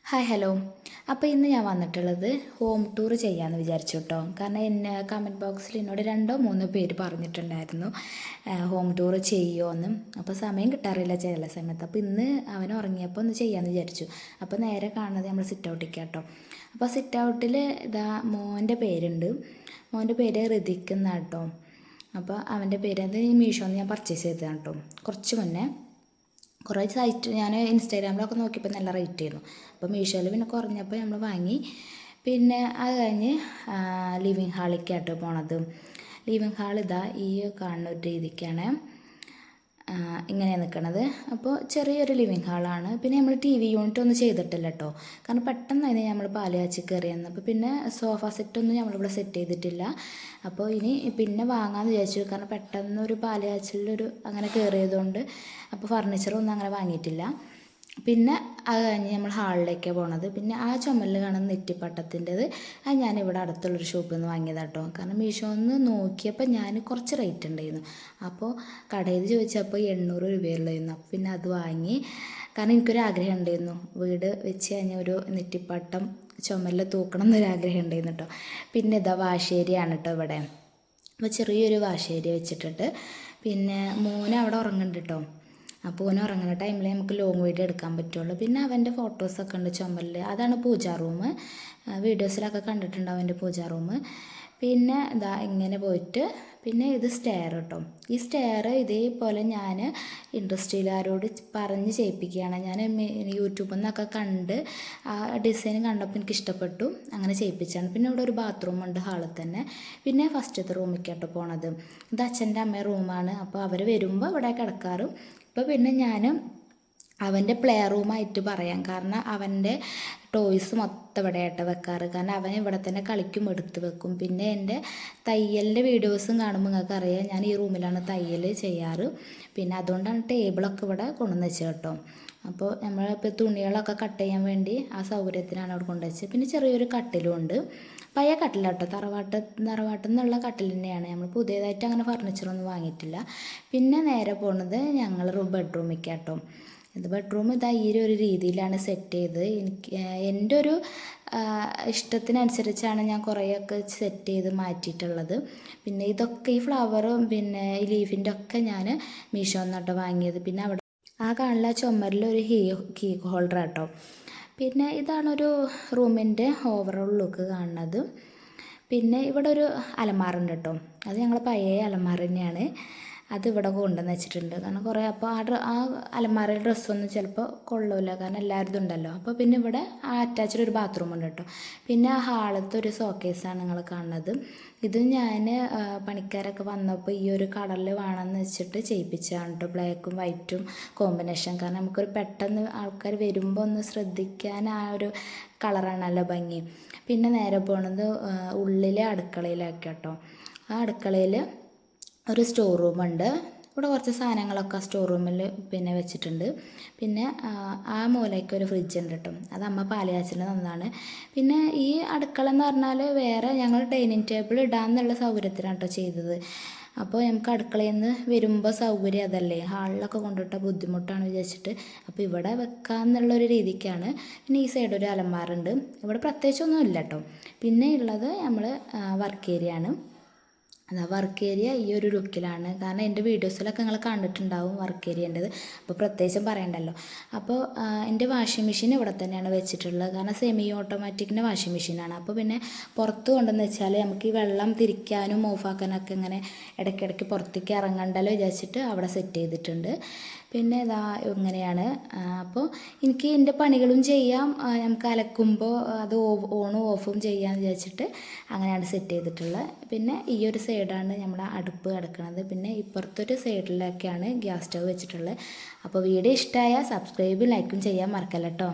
Hi hello. അപ്പോൾ ഇന്ന് ഞാൻ വന്നിട്ടുള്ളത് ഹോം ടൂർ ചെയ്യാമെന്ന് വിചാരിച്ചു കേട്ടോ. കാരണം എന്നെ കമൻറ്റ് ബോക്സിൽ എന്നോട് 2-3 പേര് പറഞ്ഞിട്ടുണ്ടായിരുന്നു ഹോം ടൂർ ചെയ്യുമോയെന്ന്. അപ്പോൾ സമയം കിട്ടാറില്ല ചില സമയത്ത്. അപ്പോൾ ഇന്ന് അവൻ ഉറങ്ങിയപ്പോൾ ഒന്ന് ചെയ്യാമെന്ന് വിചാരിച്ചു. അപ്പോൾ നേരെ കാണുന്നത് നമ്മൾ സിറ്റ് ഔട്ടിലേക്ക് കേട്ടോ. അപ്പോൾ സിറ്റ് ഔട്ടിൽ ഇതാ മോൻ്റെ പേരുണ്ട്. മോൻ്റെ പേര് ഋതിക് എന്നാണ് കേട്ടോ. അപ്പോൾ അവൻ്റെ പേര് അത് മീഷോന്ന് ഞാൻ പർച്ചേസ് ചെയ്തതാണ് കേട്ടോ, കുറച്ച് മുന്നേ. കുറേ സൈറ്റ് ഞാൻ ഇൻസ്റ്റാഗ്രാമിലൊക്കെ നോക്കിയപ്പോൾ നല്ല റേറ്റ് ആയിരുന്നു. അപ്പോൾ മീഷോയിൽ പിന്നെ കുറഞ്ഞപ്പോൾ നമ്മൾ വാങ്ങി. പിന്നെ അത് കഴിഞ്ഞ് ലിവിങ് ഹാളിലേക്കാട്ടോ പോണത്. ലിവിങ് ഹാൾ ഇതാ ഈ കാണുന്ന ഒരു രീതിക്കാണ് ഇങ്ങനെ നിൽക്കണത്. അപ്പോൾ ചെറിയൊരു ലിവിങ് ഹാളാണ്. പിന്നെ നമ്മൾ ടി വി യൂണിറ്റ് ഒന്നും ചെയ്തിട്ടില്ല കേട്ടോ. കാരണം പെട്ടെന്ന് തന്നെ നമ്മൾ പാല് കാച്ചി കയറിയെന്ന്. അപ്പോൾ പിന്നെ സോഫ സെറ്റൊന്നും നമ്മളിവിടെ സെറ്റ് ചെയ്തിട്ടില്ല. അപ്പോൾ ഇനി പിന്നെ വാങ്ങാമെന്ന് വിചാരിച്ചു. കാരണം പെട്ടെന്നൊരു പാല് കാച്ചിലൊരു അങ്ങനെ കയറിയതുകൊണ്ട് അപ്പോൾ ഫർണിച്ചറൊന്നും അങ്ങനെ വാങ്ങിയിട്ടില്ല. പിന്നെ അത് കഴിഞ്ഞ് നമ്മൾ ഹാളിലേക്കാണ് പോണത്. പിന്നെ ആ ചുമലിൽ കാണുന്ന നെറ്റിപ്പട്ടത്തിൻ്റെത് അത് ഞാനിവിടെ അടുത്തുള്ളൊരു ഷോപ്പിൽ നിന്ന് വാങ്ങിയതാണ് കേട്ടോ. കാരണം മീഷോന്ന് നോക്കിയപ്പോൾ ഞാൻ കുറച്ച് റേറ്റ് ഉണ്ടായിരുന്നു. അപ്പോൾ കടയിൽ ചോദിച്ചപ്പോൾ 800 രൂപയുള്ളായിരുന്നു. അപ്പോൾ പിന്നെ അത് വാങ്ങി. കാരണം എനിക്കൊരാഗ്രഹം ഉണ്ടായിരുന്നു വീട് വെച്ച് കഴിഞ്ഞാൽ ഒരു നെറ്റിപ്പട്ടം ചുമലിൽ തൂക്കണം എന്നൊരാഗ്രഹം ഉണ്ടായിരുന്നു കേട്ടോ. പിന്നെ ഇതാ വാശേരിയാണ് കേട്ടോ ഇവിടെ. അപ്പോൾ ചെറിയൊരു വാശേരി വെച്ചിട്ടിട്ട് പിന്നെ മോന് അവിടെ ഉറങ്ങുന്നുണ്ട് കേട്ടോ. അപ്പോൾ ഓന് ഉറങ്ങുന്ന ടൈമിൽ നമുക്ക് ലോങ് വീഡിയോ എടുക്കാൻ പറ്റുള്ളൂ. പിന്നെ അവൻ്റെ ഫോട്ടോസൊക്കെ ഉണ്ട് ചുമലിൽ. അതാണ് പൂജാ റൂം. വീഡിയോസിലൊക്കെ കണ്ടിട്ടുണ്ട് അവൻ്റെ പൂജാ റൂം. പിന്നെ ഇതാ ഇങ്ങനെ പോയിട്ട് പിന്നെ ഇത് സ്റ്റെയർ കേട്ടോ. ഈ സ്റ്റെയർ ഇതേപോലെ ഞാൻ ഇൻഡസ്ട്രിയിലാരോട് പറഞ്ഞ് ചെയ്യിപ്പിക്കുകയാണ്. ഞാൻ യൂട്യൂബിൽ നിന്നൊക്കെ കണ്ട് ആ ഡിസൈൻ കണ്ടപ്പോൾ എനിക്ക് ഇഷ്ടപ്പെട്ടു, അങ്ങനെ ചെയ്യിപ്പിച്ചാണ്. പിന്നെ ഇവിടെ ഒരു ബാത്റൂം ഉണ്ട് ഹാളിൽ തന്നെ. പിന്നെ ഫസ്റ്റത്തെ റൂമിലേക്കാട്ടോ പോണത്. ഇത് അച്ഛൻ്റെ അമ്മയുടെ റൂമാണ്. അപ്പോൾ അവർ വരുമ്പോൾ ഇവിടെ കിടക്കാറും. ഇപ്പോൾ പിന്നെ ഞാൻ അവൻ്റെ പ്ലേ റൂമായിട്ട് പറയാം. കാരണം അവൻ്റെ ടോയ്സ് മൊത്തം ഇവിടെ ആയിട്ട് വെക്കാറ്. കാരണം അവൻ ഇവിടെ തന്നെ കളിക്കും, എടുത്ത് വെക്കും. പിന്നെ എൻ്റെ തയ്യലിൻ്റെ വീഡിയോസും കാണുമ്പോൾ നിങ്ങൾക്ക് അറിയാം ഞാൻ ഈ റൂമിലാണ് തയ്യൽ ചെയ്യാറ്. പിന്നെ അതുകൊണ്ടാണ് ടേബിളൊക്കെ ഇവിടെ കൊണ്ടുവന്ന് വെച്ചത് കേട്ടോ. അപ്പോൾ നമ്മളിപ്പോൾ തുണികളൊക്കെ കട്ട് ചെയ്യാൻ വേണ്ടി ആ സൗകര്യത്തിനാണ് അവിടെ കൊണ്ടുവച്ചത്. പിന്നെ ചെറിയൊരു കട്ടിലും ഉണ്ട്. പഴയ കട്ടിലാട്ടോ, തറവാട്ടിൽ നിന്നുള്ള കട്ടിൽ തന്നെയാണ്. നമ്മൾ പുതിയതായിട്ട് അങ്ങനെ ഫർണിച്ചറൊന്നും വാങ്ങിയിട്ടില്ല. പിന്നെ നേരെ പോകുന്നത് ഞങ്ങൾ ബെഡ്റൂമിലേക്കാട്ടോ. ഇത് ബെഡ്റൂം ഇതാ ഈ ഒരു രീതിയിലാണ് സെറ്റ് ചെയ്ത്. എൻ്റെ ഒരു ഇഷ്ടത്തിനനുസരിച്ചാണ് ഞാൻ കുറേയൊക്കെ സെറ്റ് ചെയ്ത് മാറ്റിയിട്ടുള്ളത്. പിന്നെ ഇതൊക്കെ ഈ ഫ്ലവറും പിന്നെ ഈ ലീഫിൻ്റെ ഒക്കെ ഞാൻ മീഷോന്നാട്ടോ വാങ്ങിയത്. പിന്നെ അവിടെ ആ കാണുന്ന ചുമരിലൊരു കീ ഹോൾഡർ കേട്ടോ. പിന്നെ ഇതാണൊരു റൂമിൻ്റെ ഓവറോൾ ലുക്ക് കാണുന്നത്. പിന്നെ ഇവിടെ ഒരു അലമാറുണ്ട് കേട്ടോ. അത് ഞങ്ങൾ പഴയ അലമാര തന്നെയാണ്. അതിവിടെ കൊണ്ടുവന്ന് വെച്ചിട്ടുണ്ട്. കാരണം കുറേ അപ്പോൾ ആ അലമാരയിൽ ഡ്രസ്സൊന്നും ചിലപ്പോൾ കൊള്ളില്ല, കാരണം എല്ലാവരും ഉണ്ടല്ലോ. അപ്പോൾ പിന്നെ ഇവിടെ അറ്റാച്ച്ഡ് ഒരു ബാത്റൂം ഉണ്ട് കേട്ടോ. പിന്നെ ആ ഹാളത്തെ ഒരു ഷോക്കേസാണ് നിങ്ങൾ കാണുന്നത്. ഇത് ഞാൻ പണിക്കാരൊക്കെ വന്നപ്പോൾ ഈ ഒരു കളറിൽ വേണമെന്ന് വെച്ചിട്ട് ചെയ്യിപ്പിച്ചതാണ് കേട്ടോ. ബ്ലാക്കും വൈറ്റും കോമ്പിനേഷൻ. കാരണം നമുക്കൊരു പെട്ടെന്ന് ആൾക്കാർ വരുമ്പോൾ ഒന്ന് ശ്രദ്ധിക്കാൻ ആ ഒരു കളറാണല്ലോ ഭംഗി. പിന്നെ നേരെ പോണത് ഉള്ളിലെ അടുക്കളയിലാക്കി കേട്ടോ. ആ അടുക്കളയിൽ ഒരു സ്റ്റോർ റൂമുണ്ട്. ഇവിടെ കുറച്ച് സാധനങ്ങളൊക്കെ സ്റ്റോർ റൂമിൽ പിന്നെ വെച്ചിട്ടുണ്ട്. പിന്നെ ആ മൂലയ്ക്ക് ഒരു ഫ്രിഡ്ജ് ഉണ്ട് കേട്ടോ. അത് അമ്മ പാല് കാച്ചിന് തന്നതാണ്. പിന്നെ ഈ അടുക്കള എന്ന് പറഞ്ഞാൽ വേറെ ഞങ്ങൾ ഡൈനിങ് ടേബിൾ ഇടാമെന്നുള്ള സൗകര്യത്തിനാണ് കേട്ടോ ചെയ്തത്. അപ്പോൾ നമുക്ക് അടുക്കളയിൽ നിന്ന് വരുമ്പോൾ സൗകര്യം അതല്ലേ, ഹാളിലൊക്കെ കൊണ്ടുവിട്ടാൽ ബുദ്ധിമുട്ടാണ് വിചാരിച്ചിട്ട് അപ്പോൾ ഇവിടെ വെക്കാമെന്നുള്ളൊരു രീതിക്കാണ്. പിന്നെ ഈ സൈഡ് ഒരു അലമാറുണ്ട്. ഇവിടെ പ്രത്യേകിച്ചൊന്നും ഇല്ല കേട്ടോ. പിന്നെ ഉള്ളത് നമ്മൾ വർക്ക് ഏരിയ ആണ്. അതാ വർക്ക് ഏരിയ ഈ ഒരു ലുക്കിലാണ്. കാരണം എൻ്റെ വീഡിയോസിലൊക്കെ നിങ്ങൾ കണ്ടിട്ടുണ്ടാവും വർക്ക് ഏരിയൻ്റെത്. അപ്പോൾ പ്രത്യേകിച്ചും പറയണ്ടല്ലോ. അപ്പോൾ എൻ്റെ വാഷിംഗ് മെഷീൻ ഇവിടെ തന്നെയാണ് വെച്ചിട്ടുള്ളത്. കാരണം സെമി ഓട്ടോമാറ്റിക്കിൻ്റെ വാഷിംഗ് മെഷീനാണ്. അപ്പോൾ പിന്നെ പുറത്ത് കൊണ്ടുവന്ന് വെച്ചാൽ നമുക്ക് ഈ വെള്ളം തിരിക്കാനും ഓഫാക്കാനൊക്കെ ഇങ്ങനെ ഇടയ്ക്കിടയ്ക്ക് പുറത്തേക്ക് ഇറങ്ങണ്ടല്ലോ വിചാരിച്ചിട്ട് അവിടെ സെറ്റ് ചെയ്തിട്ടുണ്ട്. പിന്നെ ഇതാ ഇങ്ങനെയാണ്. അപ്പോൾ എനിക്ക് എൻ്റെ പണികളും ചെയ്യാം, നമുക്ക് അലക്കുമ്പോൾ അത് ഓണും ഓഫും ചെയ്യാമെന്ന് വിചാരിച്ചിട്ട് അങ്ങനെയാണ് സെറ്റ് ചെയ്തിട്ടുള്ളത്. പിന്നെ ഈ ഒരു സൈഡാണ് നമ്മുടെ അടുപ്പ് കിടക്കുന്നത്. പിന്നെ ഇപ്പുറത്തൊരു സൈഡിലൊക്കെയാണ് ഗ്യാസ് സ്റ്റവ് വെച്ചിട്ടുള്ളത്. അപ്പോൾ വീഡിയോ ഇഷ്ടമായാൽ സബ്സ്ക്രൈബും ലൈക്കും ചെയ്യാൻ മറക്കല്ല കേട്ടോ.